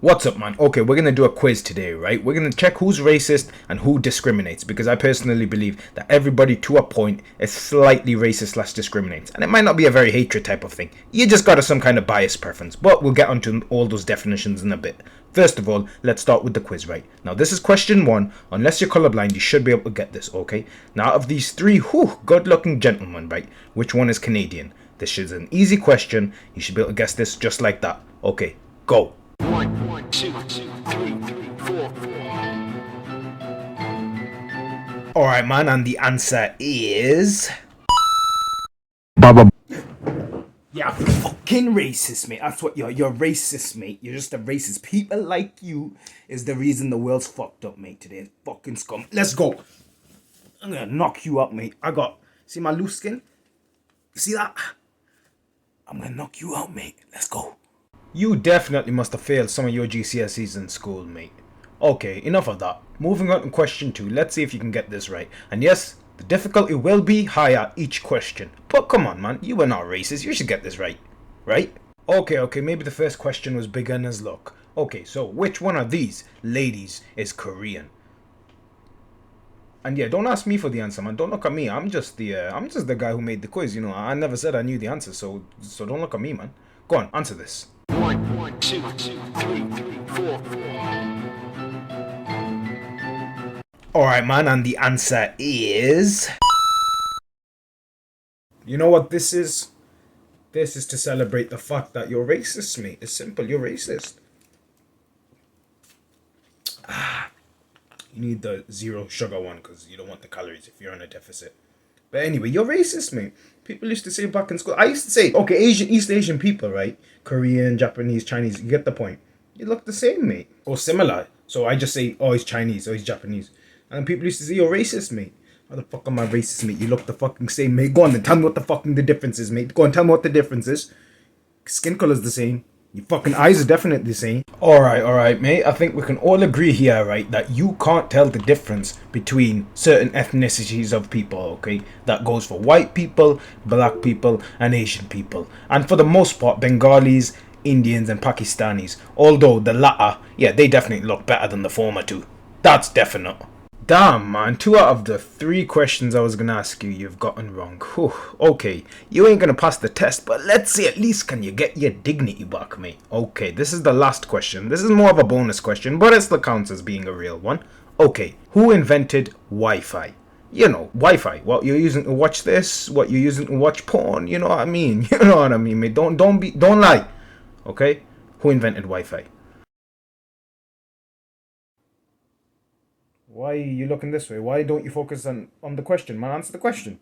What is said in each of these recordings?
What's up, man? Okay, we're gonna do a quiz today, right? We're gonna check who's racist and who discriminates, because I personally believe that everybody to a point is slightly racist slash discriminates, and it might not be a very hatred type of thing. You just got some kind of bias preference, but we'll get onto all those definitions in a bit. First of all, let's start with the quiz, right? Now, this is question 1. Unless you're colorblind, you should be able to get this, okay? Now, out of these 3, good-looking gentlemen, right? Which one is Canadian? This is an easy question. You should be able to guess this just like that. Okay, go. 1, 2, 3, 4. Alright, man, and the answer is... Baba. Yeah, fucking racist, mate. That's what you're. You're racist, mate. You're just a racist. People like you is the reason the world's fucked up, mate, today. Fucking scum. Let's go. I'm gonna knock you up, mate. See my loose skin? See that? I'm gonna knock you out, mate. Let's go. You definitely must have failed some of your GCSEs in school, mate. Okay, enough of that. Moving on to question 2. Let's see if you can get this right. And yes, the difficulty will be higher each question. But come on, man. You were not racist. You should get this right. Right? Okay, maybe the first question was beginner's luck. Okay, so which one of these ladies is Korean? And yeah, don't ask me for the answer, man. Don't look at me. I'm just the guy who made the quiz, you know. I never said I knew the answer, so don't look at me, man. Go on, answer this. 1, 2, 3, 4. Alright, man, and the answer is... You know what this is? This is to celebrate the fact that you're racist, mate. It's simple, you're racist. You need the 0 sugar one because you don't want the calories if you're on a deficit. But anyway, you're racist, mate. People used to say back in school. I used to say, okay, East Asian people, right? Korean, Japanese, Chinese. You get the point. You look the same, mate. Or similar. So I just say, oh, he's Chinese, oh, he's Japanese. And people used to say, you're racist, mate. How the fuck am I racist, mate? You look the fucking same, mate. Go on then, tell me what the fucking the difference is, mate. Go on, tell me what the difference is. Skin color's the same. Your fucking eyes are definitely the same. Alright, mate. I think we can all agree here, right, that you can't tell the difference between certain ethnicities of people, okay? That goes for white people, black people, and Asian people. And for the most part, Bengalis, Indians, and Pakistanis. Although the latter, yeah, they definitely look better than the former two. That's definite. Damn, man, 2 out of the 3 questions I was gonna ask you, you've gotten wrong. Whew. Okay, you ain't gonna pass the test, but let's see, at least can you get your dignity back, mate? Okay, this is the last question. This is more of a bonus question, but it still counts as being a real one. Okay, who invented Wi-Fi? You know, Wi-Fi. What you're using to watch this, what you're using to watch porn, you know what I mean? You know what I mean, mate? Don't lie. Okay? Who invented Wi-Fi? Why are you looking this way? Why don't you focus on the question, man? Answer the question.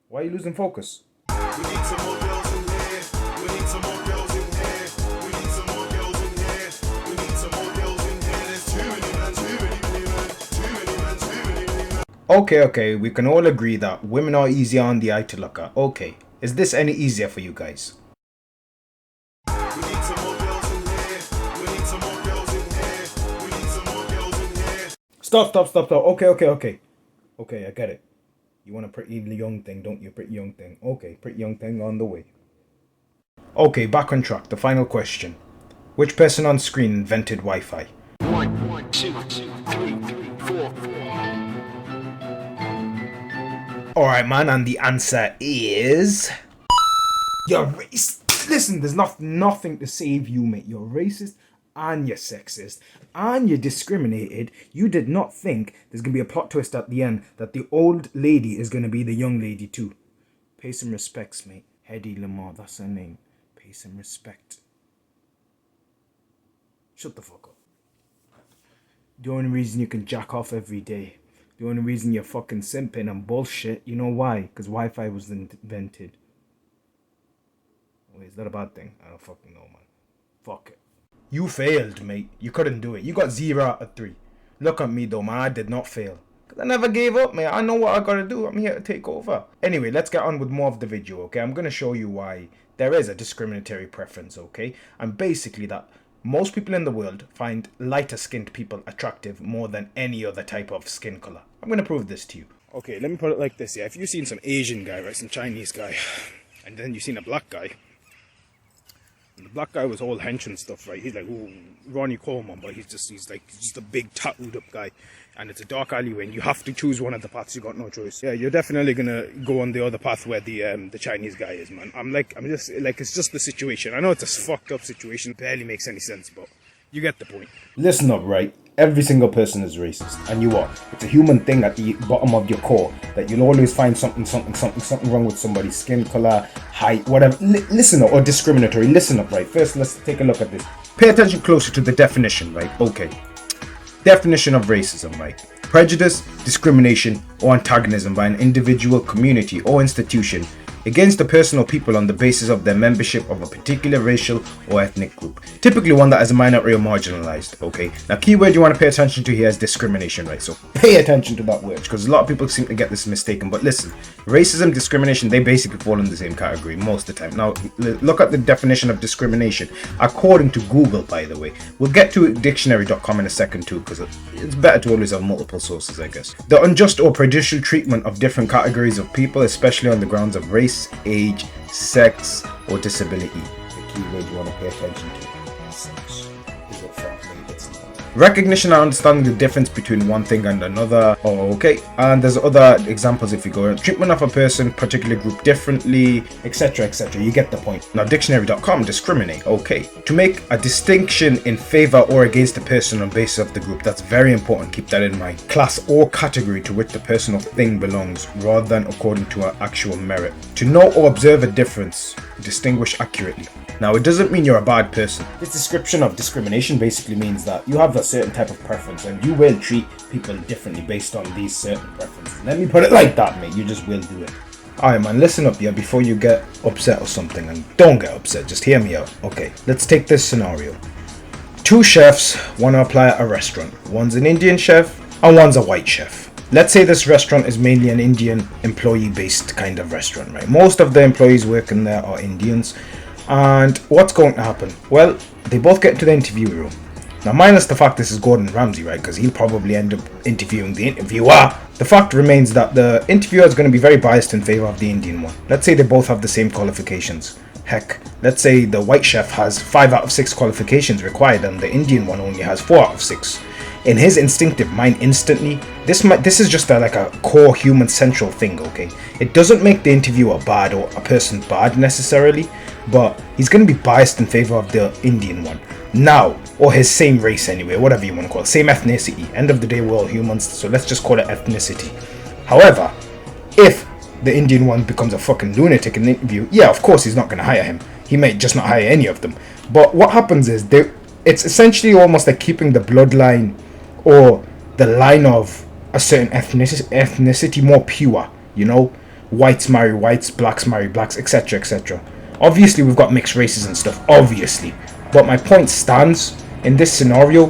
Why are you losing focus? We need some more girls in here. We need some more girls in here. We need some more girls in here. We need some more girls in here. There's too many men, too many women. Too many men, too many women. Okay, we can all agree that women are easier on the eye to look at. Okay, is this any easier for you guys? We need some more girls in here. We need some more girls in here. We need some more girls in here. Stop. Okay, I get it. You want a pretty young thing, don't you? Pretty young thing. Okay, pretty young thing on the way. Okay, back on track. The final question. Which person on screen invented Wi-Fi? 1, 2, 3, 4. Alright, man, and the answer is... You're racist. Listen, there's nothing to save you, mate. You're racist and you're sexist and you're discriminated. You did not think there's going to be a plot twist at the end that the old lady is going to be the young lady too. Pay some respects, mate. Hedy Lamar, that's her name. Pay some respect. Shut the fuck up. The only reason you can jack off every day, the only reason you're fucking simping and bullshit, you know why? Because Wi-Fi was invented. Wait, is that a bad thing? I don't fucking know, man. Fuck it. You failed, mate. You couldn't do it. You got 0 out of 3. Look at me, though, man. I did not fail. Because I never gave up, mate. I know what I gotta do. I'm here to take over. Anyway, let's get on with more of the video, okay? I'm gonna show you why there is a discriminatory preference, okay? And basically that most people in the world find lighter skinned people attractive more than any other type of skin color. I'm gonna prove this to you. Okay, let me put it like this, yeah. If you've seen some Asian guy, right, some Chinese guy, and then you've seen a black guy, The black guy was all hench and stuff, right? He's like, ooh, Ronnie Coleman, but he's just a big tattooed up guy, and it's a dark alleyway, and you have to choose one of the paths. You got no choice. Yeah, you're definitely gonna go on the other path where the Chinese guy is, man. I'm just like, it's just the situation. I know it's a fucked up situation, barely makes any sense, but you get the point. Listen up, right? Every single person is racist, and you are. It's a human thing at the bottom of your core that you'll always find something wrong with somebody's skin color, height, whatever. Listen up, or discriminatory. Listen up, right? First, let's take a look at this. Pay attention closer to the definition, right? Okay. Definition of racism, right? Prejudice, discrimination, or antagonism by an individual, community, or institution against a person or people on the basis of their membership of a particular racial or ethnic group, typically one that is a minority or marginalized. Okay, now keyword you want to pay attention to here is discrimination, right? So pay attention to that word, because a lot of people seem to get this mistaken. But listen, racism, discrimination, they basically fall in the same category most of the time. Now look at the definition of discrimination according to Google, by the way. We'll get to dictionary.com in a second too, because it's better to always have multiple sources, I guess. The unjust or prejudicial treatment of different categories of people, especially on the grounds of race, age, sex, or disability. The key word you want to pay attention to. Sex. Is it fuck me? It's not. Recognition and understanding the difference between one thing and another. Oh, okay. And there's other examples if you go. Treatment of a person, particular group differently, etc., etc. You get the point. Now, dictionary.com, discriminate. Okay. To make a distinction in favor or against a person on basis of the group. That's very important. Keep that in mind. Class or category to which the person or thing belongs, rather than according to an actual merit. To know or observe a difference. Distinguish accurately. Now, it doesn't mean you're a bad person. This description of discrimination basically means that you have a certain type of preference and you will treat people differently based on these certain preferences. Let me put it like that, mate. You just will do it. Alright, man, listen up here before you get upset or something. And don't get upset, just hear me out. Okay, let's take this scenario. Two chefs want to apply at a restaurant. One's an Indian chef and one's a white chef. Let's say this restaurant is mainly an Indian employee-based kind of restaurant, right? Most of the employees working there are Indians. And what's going to happen? Well, they both get into the interview room. Now, minus the fact this is Gordon Ramsay, right? Because he'll probably end up interviewing the interviewer. The fact remains that the interviewer is going to be very biased in favor of the Indian one. Let's say they both have the same qualifications. Heck, let's say the white chef has 5 out of 6 qualifications required and the Indian one only has 4 out of 6. In his instinctive mind, instantly, this is just like a core human central thing, okay? It doesn't make the interviewer bad or a person bad necessarily, but he's going to be biased in favor of the Indian one. Now, or his same race anyway, whatever you want to call it, same ethnicity. End of the day, we're all humans, so let's just call it ethnicity. However, if the Indian one becomes a fucking lunatic in the interview, yeah, of course he's not going to hire him. He may just not hire any of them. But what happens is, it's essentially almost like keeping the bloodline or the line of a certain ethnicity more pure, you know? Whites marry whites, blacks marry blacks, etc., etc. Obviously, we've got mixed races and stuff, obviously. But my point stands, in this scenario,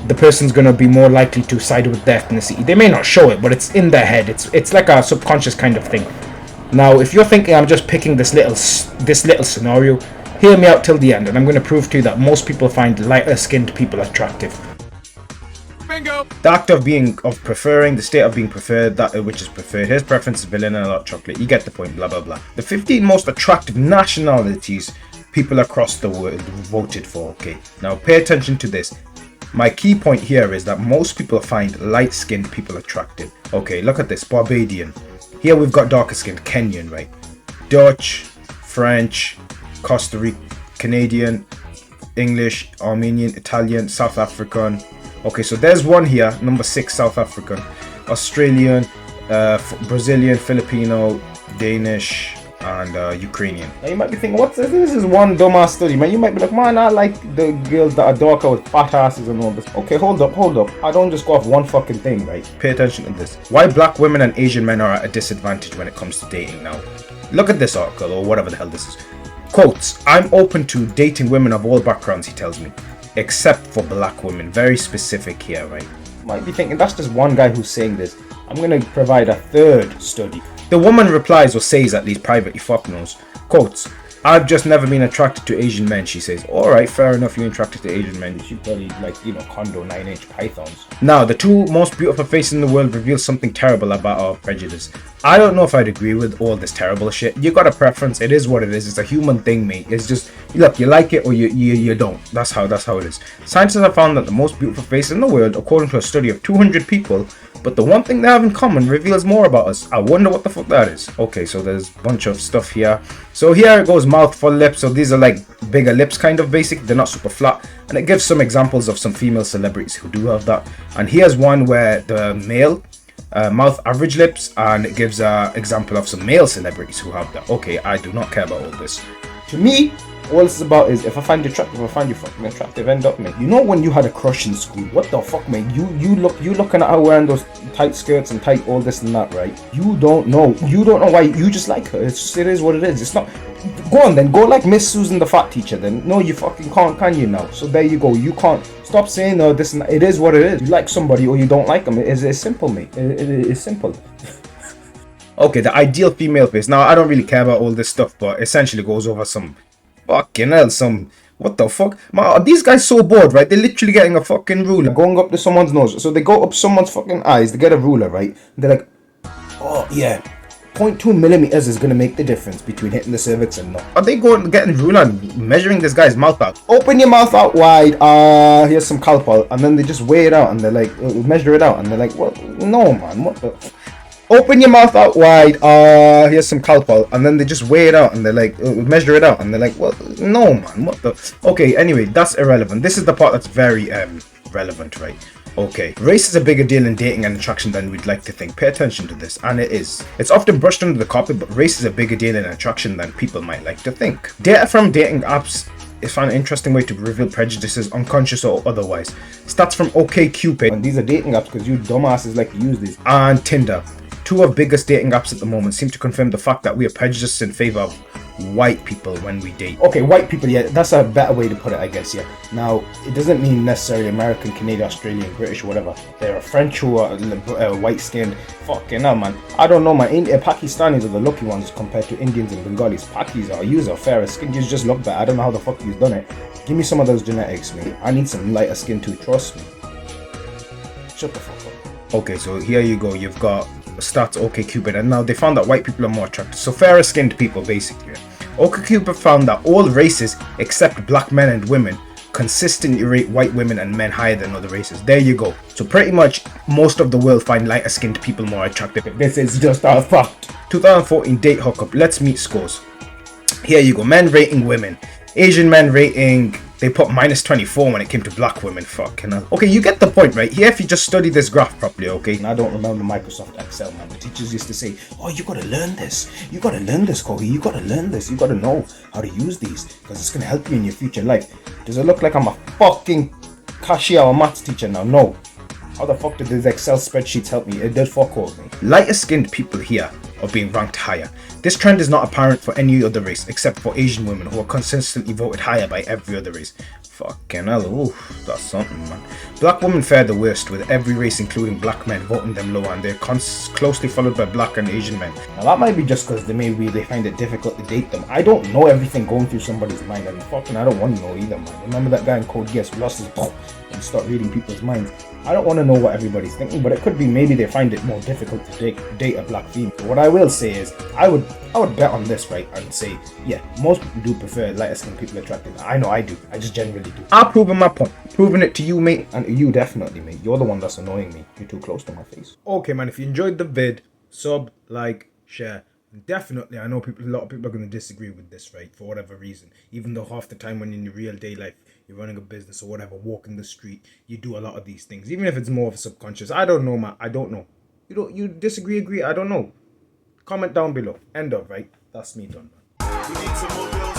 the person's going to be more likely to side with their ethnicity. They may not show it, but it's in their head. It's like a subconscious kind of thing. Now, if you're thinking I'm just picking this little scenario, hear me out till the end, and I'm going to prove to you that most people find lighter-skinned people attractive. Bingo! The act of preferring, the state of being preferred, that which is preferred, his preference is vanilla and a lot of chocolate. You get the point, blah blah blah. The 15 most attractive nationalities people across the world voted for, okay? Now pay attention to this. My key point here is that most people find light-skinned people attractive. Okay, look at this, Barbadian. Here we've got darker-skinned, Kenyan, right? Dutch, French, Costa Rican, Canadian, English, Armenian, Italian, South African. Okay, so there's one here, number 6, South African, Australian, Brazilian, Filipino, Danish, and Ukrainian. Now you might be thinking, what's this? This is one dumbass study, man. You might be like, man, I like the girls that are darker with fat asses and all this. Okay, hold up. I don't just go off one fucking thing, right? Pay attention to this. Why black women and Asian men are at a disadvantage when it comes to dating now. Look at this article, or whatever the hell this is. Quotes, I'm open to dating women of all backgrounds, he tells me, except for black women. Very specific here, right? Might be thinking that's just one guy who's saying this. I'm going to provide a third study. The woman replies, or says at least privately, fuck knows, quotes, I've just never been attracted to Asian men, she says. Alright, fair enough, you're attracted to Asian men. You should probably like, condo 9-inch pythons. Now, the two most beautiful faces in the world reveal something terrible about our prejudice. I don't know if I'd agree with all this terrible shit. You got a preference, it is what it is. It's a human thing, mate. It's just, look, you like it or you don't. That's how it is. Scientists have found that the most beautiful face in the world, according to a study of 200 people, but the one thing they have in common reveals more about us. I wonder what the fuck that is. Okay, so there's a bunch of stuff here. So here it goes, mouth, full lips. So these are like bigger lips, kind of basic. They're not super flat. And it gives some examples of some female celebrities who do have that. And here's one where the male mouth, average lips, and it gives an example of some male celebrities who have that. Okay, I do not care about all this. To me, all this is about is if I find you attractive, I find you fucking attractive, end up, mate. You know when you had a crush in school, what the fuck, mate? You looking at her wearing those tight skirts and tight all this and that, right? You don't know why. You just like her. It is what it is. It's not. Go on then, go like Miss Susan the fat teacher then. No, you fucking can't, can you now? So there you go. You can't stop saying this and that. It is what it is. You like somebody or you don't like them. It's simple, mate. It is simple. Okay, the ideal female face. Now I don't really care about all this stuff, but essentially goes over some fucking hell, what the fuck? Man, these guys so bored, right? They're literally getting a fucking ruler, going up to someone's nose. So they go up someone's fucking eyes, they get a ruler, right? And they're like, oh yeah, 0.2 millimeters is gonna make the difference between hitting the cervix and not. Are they going getting ruler and measuring this guy's mouth out? Open your mouth out wide. Here's some Calpol, and then they just weigh it out and they're like, measure it out, and they're like, well, no man, what the. Open your mouth out wide. Here's some Calpol, and then they just weigh it out and they're like, measure it out, and they're like, well, no man, what the. Okay, anyway, that's irrelevant. This is the part that's very relevant, right? Okay, race is a bigger deal in dating and attraction than we'd like to think. Pay attention to this, and it is. It's often brushed under the carpet, but race is a bigger deal in attraction than people might like to think. Data from dating apps is found an interesting way to reveal prejudices, unconscious or otherwise. Stats from OkCupid, and these are dating apps because you dumbasses like to use these, and Tinder. Two of biggest dating apps at the moment seem to confirm the fact that we are prejudiced in favor of white people when we date. Okay, white people, yeah, that's a better way to put it, I guess, yeah. Now, it doesn't mean necessarily American, Canadian, Australian, British, whatever. There are French who are white-skinned. Fucking hell, man. I don't know, man. Pakistanis are the lucky ones compared to Indians and Bengalis. Pakis are, yous are fairer skin. You just look better. I don't know how the fuck you've done it. Give me some of those genetics, mate. I need some lighter skin too, trust me. Shut the fuck up. Okay, so here you go. You've got stats OkCupid, and now they found that white people are more attractive, so fairer skinned people basically. OkCupid found that all races except black men and women consistently rate white women and men higher than other races. There you go. So pretty much most of the world find lighter skinned people more attractive. This is just a fact. 2014 date hookup. Let's meet scores. Here you go. Men rating women. Asian men rating, they put -24 when it came to black women. Fucking hell. Okay, you get the point, right? Here, if you just study this graph properly, okay? And I don't remember Microsoft Excel, man. The teachers used to say, oh, you gotta learn this. You gotta learn this, Kohi. You gotta learn this. You gotta know how to use these because it's gonna help you in your future life. Does it look like I'm a fucking cashier or maths teacher now? No. How the fuck did these Excel spreadsheets help me? It did fuck all me. Lighter skinned people here are being ranked higher. This trend is not apparent for any other race except for Asian women who are consistently voted higher by every other race. Fucking hell, oof, that's something, man. Black women fare the worst, with every race including black men voting them lower, and they're closely followed by black and Asian men. Now that might be just because they find it difficult to date them. I don't know everything going through somebody's mind, and fucking I don't want to know either, man. Remember that guy in Code Geass who lost his and start reading people's minds? I don't want to know what everybody's thinking, but it could be maybe they find it more difficult to date a black female. But what I will say is, I would bet on this, right, and say, yeah, most people do prefer lighter skinned people attractive. I know I do. I just generally do. I've proven my point. Proving it to you, mate, and to you definitely, mate. You're the one that's annoying me. You're too close to my face. Okay, man, if you enjoyed the vid, sub, like, share. Definitely, I know a lot of people are going to disagree with this, right, for whatever reason. Even though half the time when in your real day life, you're running a business or whatever, walking the street, you do a lot of these things. Even if it's more of a subconscious. I don't know, man. I don't know. You disagree, agree? I don't know. Comment down below. End of, right? That's me done, man. We need some more girls